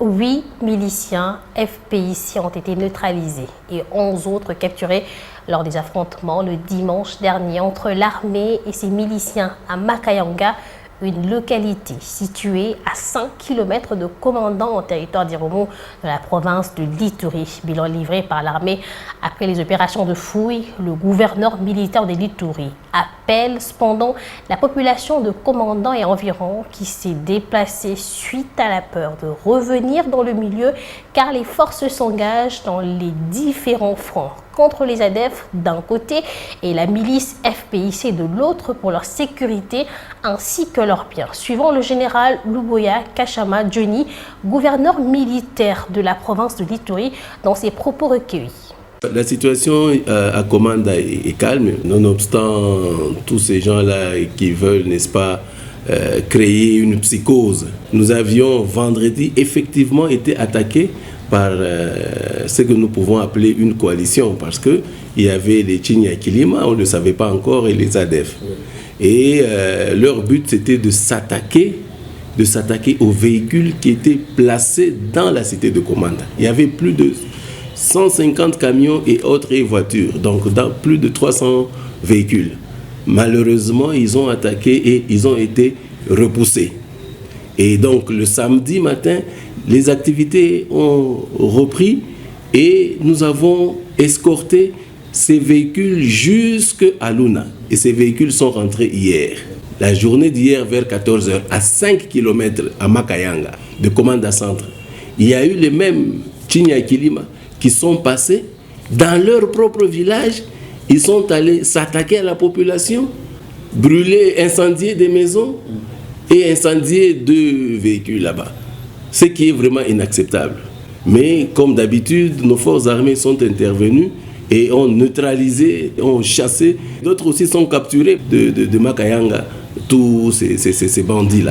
8 miliciens FPIC ont été neutralisés et 11 autres capturés lors des affrontements le dimanche dernier entre l'armée et ses miliciens à Makayanga, une localité située à 5 km de Komanda en territoire d'Irumu dans la province de l'Ituri. Bilan livré par l'armée après les opérations de fouille. Le gouverneur militaire de l'Ituri appelle cependant la population de Komanda et environ qui s'est déplacée suite à la peur de revenir dans le milieu car les forces s'engagent dans les différents fronts contre les ADF d'un côté et la milice FPIC de l'autre pour leur sécurité ainsi que leurs biens. Suivant le général Luboya Kachama Johnny, gouverneur militaire de la province de l'Ituri, dans ses propos recueillis. La situation à Komanda est calme, nonobstant tous ces gens-là qui veulent, n'est-ce pas, créer une psychose. Nous avions vendredi effectivement été attaqués par ce que nous pouvons appeler une coalition, parce qu'il y avait les Chinyakilima, on ne le savait pas encore, et les ADF. Et leur but, c'était de s'attaquer aux véhicules qui étaient placés dans la cité de Komanda. Il y avait plus de 150 camions et autres voitures, donc dans plus de 300 véhicules. Malheureusement, ils ont attaqué et ils ont été repoussés. Et donc le samedi matin, les activités ont repris et nous avons escorté ces véhicules jusqu'à Luna. Et ces véhicules sont rentrés hier. La journée d'hier vers 14h, à 5 km à Makayanga, de Komanda Centre, il y a eu les mêmes Chinyakilima qui sont passés dans leur propre village. Ils sont allés s'attaquer à la population, brûler, incendier des maisons et incendier 2 véhicules là-bas. Ce qui est vraiment inacceptable. Mais comme d'habitude, nos forces armées sont intervenues et ont neutralisé, ont chassé. D'autres aussi sont capturés de Makayanga, tous ces bandits-là.